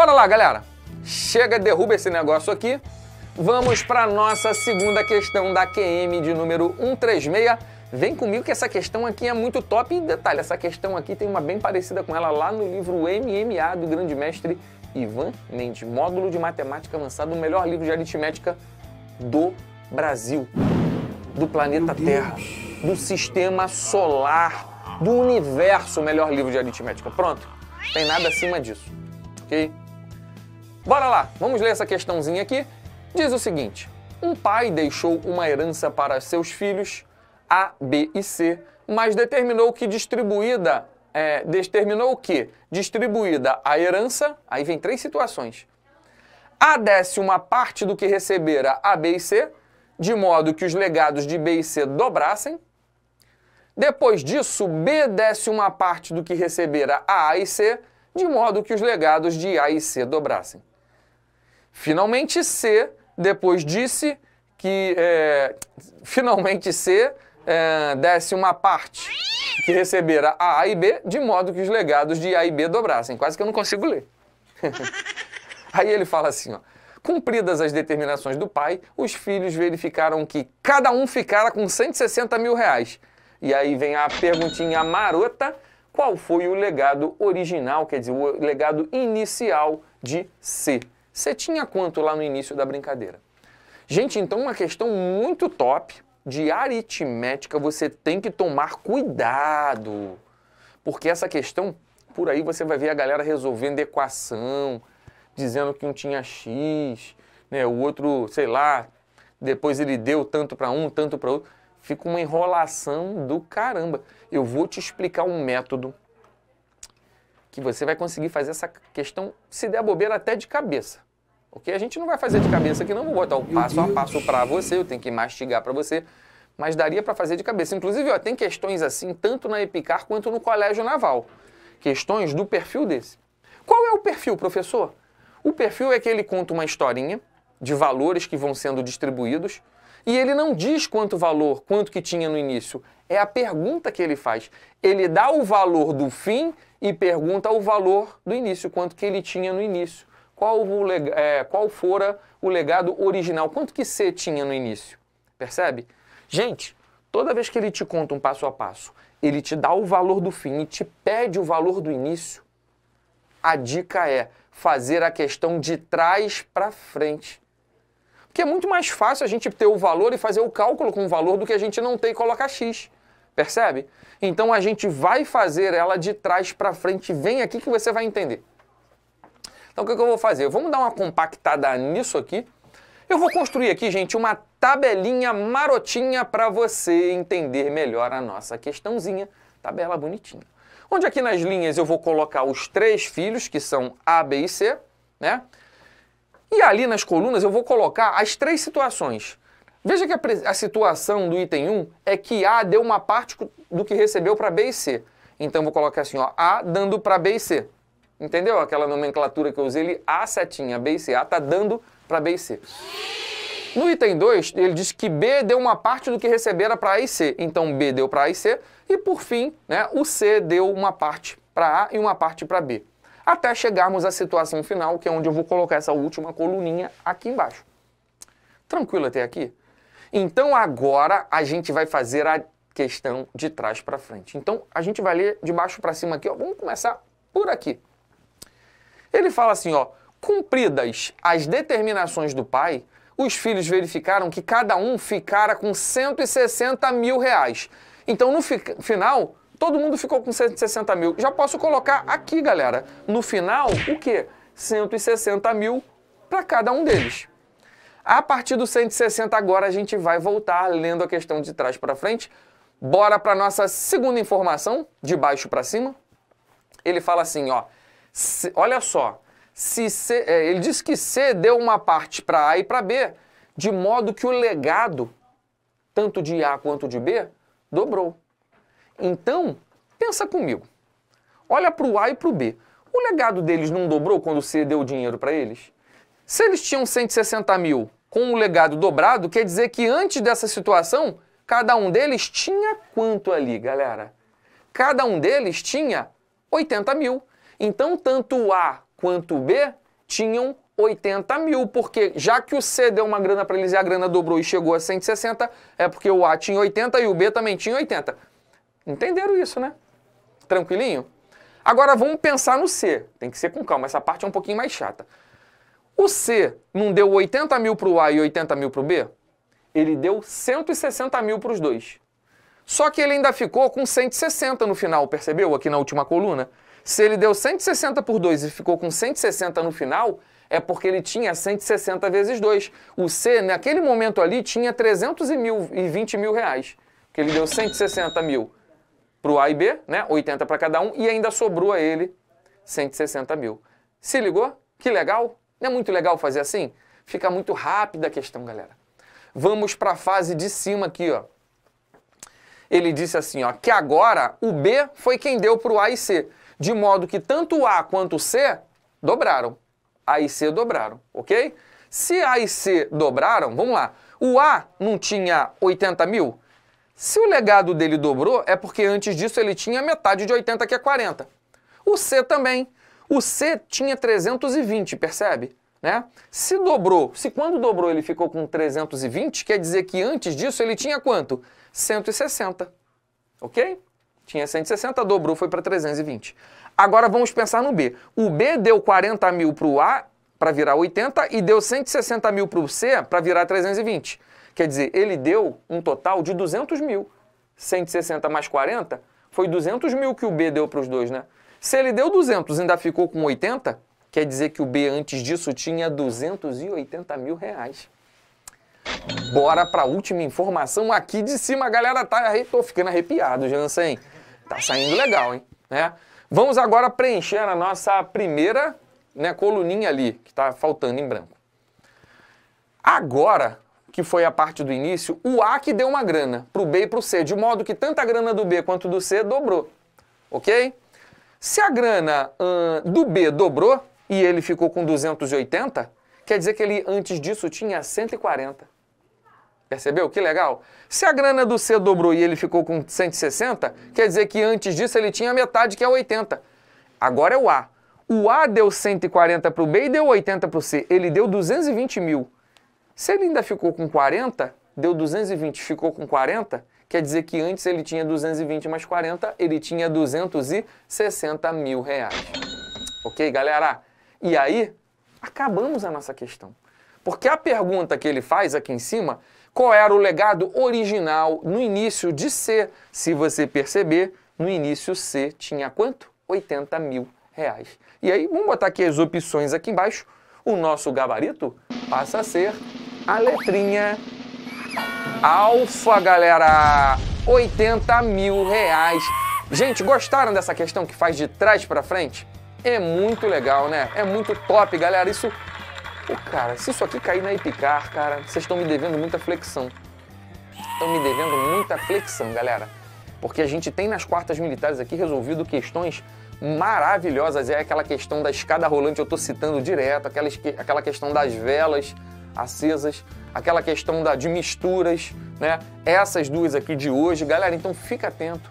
Bora lá, galera. Chega, derruba esse negócio aqui. Vamos para a nossa segunda questão da QM de número 136. Vem comigo que essa questão aqui é muito top. E detalhe, essa questão aqui tem uma bem parecida com ela lá no livro MMA do grande mestre Ivan Mendes. Módulo de Matemática Avançada, o melhor livro de aritmética do Brasil, do planeta Terra, do Sistema Solar, do Universo, o melhor livro de aritmética. Pronto, tem nada acima disso, ok? Bora lá, vamos ler essa questãozinha aqui. Diz o seguinte: um pai deixou uma herança para seus filhos A, B e C, mas determinou que distribuída a herança, aí vem três situações. A desse uma parte do que recebera A, B e C, de modo que os legados de B e C dobrassem. Depois disso, B desse uma parte do que recebera A e C, de modo que os legados de A e C dobrassem. Finalmente, C, depois disse que... finalmente, C desse uma parte que recebera A e B, de modo que os legados de A e B dobrassem. Quase que eu não consigo ler. Aí ele fala assim, ó. Cumpridas as determinações do pai, os filhos verificaram que cada um ficara com 160 mil reais. E aí vem a perguntinha marota: qual foi o legado original, quer dizer, o legado inicial de C? C tinha quanto lá no início da brincadeira? Gente, então uma questão muito top de aritmética, você tem que tomar cuidado. Porque essa questão, por aí você vai ver a galera resolvendo equação, dizendo que um tinha X, né, o outro, sei lá, depois ele deu tanto para um, tanto para outro. Fica uma enrolação do caramba. Eu vou te explicar um método que você vai conseguir fazer essa questão, se der bobeira, até de cabeça. Ok? A gente não vai fazer de cabeça aqui, não. Vou botar o passo a passo para você, eu tenho que mastigar para você, mas daria para fazer de cabeça. Inclusive, ó, tem questões assim, tanto na Epicar quanto no Colégio Naval. Questões do perfil desse. Qual é o perfil, professor? O perfil é que ele conta uma historinha de valores que vão sendo distribuídos e ele não diz quanto valor, quanto que tinha no início. É a pergunta que ele faz. Ele dá o valor do fim e pergunta o valor do início, quanto que ele tinha no início. Qual fora o legado original, quanto que C tinha no início. Percebe? Gente, toda vez que ele te conta um passo a passo, ele te dá o valor do fim e te pede o valor do início, a dica é fazer a questão de trás para frente. Porque é muito mais fácil a gente ter o valor e fazer o cálculo com o valor do que a gente não ter e colocar X. Percebe? Então a gente vai fazer ela de trás para frente. Vem aqui que você vai entender. Então o que eu vou fazer? Vamos dar uma compactada nisso aqui. Eu vou construir aqui, gente, uma tabelinha marotinha para você entender melhor a nossa questãozinha. Tabela bonitinha. Onde aqui nas linhas eu vou colocar os três filhos, que são A, B e C, né? E ali nas colunas eu vou colocar as três situações. Veja que a situação do item 1 é que A deu uma parte do que recebeu para B e C. Então eu vou colocar assim, ó, A dando para B e C. Entendeu? Aquela nomenclatura que eu usei ali, A setinha, B e C. A está dando para B e C. No item 2, ele diz que B deu uma parte do que recebera para A e C. Então B deu para A e C. E por fim, né, o C deu uma parte para A e uma parte para B. Até chegarmos à situação final, que é onde eu vou colocar essa última coluninha aqui embaixo. Tranquilo até aqui? Então agora a gente vai fazer a questão de trás para frente. Então a gente vai ler de baixo para cima aqui, ó. Vamos começar por aqui. Ele fala assim, ó: cumpridas as determinações do pai, os filhos verificaram que cada um ficara com 160 mil reais. Então no final, todo mundo ficou com 160 mil. Já posso colocar aqui, galera, no final, o quê? 160 mil para cada um deles. A partir do 160 agora a gente vai voltar lendo a questão de trás para frente. Bora para nossa segunda informação, de baixo para cima. Ele fala assim, ó, olha só, ele diz que C deu uma parte para A e para B, de modo que o legado, tanto de A quanto de B, dobrou. Então, pensa comigo. Olha para o A e para o B. O legado deles não dobrou quando o C deu o dinheiro para eles? Se eles tinham 160 mil com o legado dobrado, quer dizer que antes dessa situação, cada um deles tinha quanto ali, galera? Cada um deles tinha 80 mil. Então, tanto o A quanto o B, tinham 80 mil, porque já que o C deu uma grana para eles e a grana dobrou e chegou a 160, é porque o A tinha 80 e o B também tinha 80. Entenderam isso, né? Tranquilinho? Agora vamos pensar no C. Tem que ser com calma, essa parte é um pouquinho mais chata. O C não deu 80 mil para o A e 80 mil para o B? Ele deu 160 mil para os dois. Só que ele ainda ficou com 160 no final, percebeu? Aqui na última coluna. Se ele deu 160 por 2 e ficou com 160 no final, é porque ele tinha 160 vezes 2. O C, naquele momento ali, tinha 320 mil reais. Porque ele deu 160 mil para o A e B, né? 80 para cada um, e ainda sobrou a ele 160 mil. Se ligou? Que legal! Não é muito legal fazer assim? Fica muito rápida a questão, galera. Vamos para a fase de cima aqui, ó. Ele disse assim, ó, que agora o B foi quem deu para o A e C, de modo que tanto o A quanto o C dobraram. A e C dobraram, ok? Se A e C dobraram, vamos lá. O A não tinha 80 mil? Se o legado dele dobrou, é porque antes disso ele tinha metade de 80, que é 40. O C também. O C tinha 320, percebe? Né? Se dobrou, se quando dobrou ele ficou com 320, quer dizer que antes disso ele tinha quanto? 160, ok? Tinha 160, dobrou, foi para 320. Agora vamos pensar no B. O B deu 40 mil para o A para virar 80 e deu 160 mil para o C para virar 320. Quer dizer, ele deu um total de 200 mil. 160 mais 40 foi 200 mil que o B deu para os dois, né? Se ele deu 200 e ainda ficou com 80, quer dizer que o B antes disso tinha 280 mil reais. Bora para a última informação aqui de cima, galera. Tô ficando arrepiado, Jansen. Tá saindo legal, hein? Né? Vamos agora preencher a nossa primeira, né, coluninha ali, que tá faltando em branco. Agora, que foi a parte do início, o A que deu uma grana para o B e para o C, de modo que tanto a grana do B quanto do C dobrou. Ok? Se a grana do B dobrou e ele ficou com 280, quer dizer que ele antes disso tinha 140. Percebeu? Que legal. Se a grana do C dobrou e ele ficou com 160, quer dizer que antes disso ele tinha metade, que é 80. Agora é o A. O A deu 140 para o B e deu 80 para o C. Ele deu 220 mil. Se ele ainda ficou com 40, deu 220, ficou com 40, quer dizer que antes ele tinha 220 mais 40, ele tinha 260 mil reais. Ok, galera? E aí, acabamos a nossa questão. Porque a pergunta que ele faz aqui em cima, qual era o legado original no início de C? Se você perceber, no início C tinha quanto? 80 mil reais. E aí, vamos botar aqui as opções aqui embaixo. O nosso gabarito passa a ser a letrinha alfa, galera. 80 mil reais. Gente, gostaram dessa questão que faz de trás para frente? É muito legal, né? É muito top, galera. Isso... Pô, cara, se isso aqui cair na Epicar, cara, vocês estão me devendo muita flexão. Estão me devendo muita flexão, galera. Porque a gente tem nas quartas militares aqui resolvido questões maravilhosas. É aquela questão da escada rolante, eu estou citando direto, aquela questão das velas acesas, aquela questão de misturas, né? Essas duas aqui de hoje. Galera, então fica atento.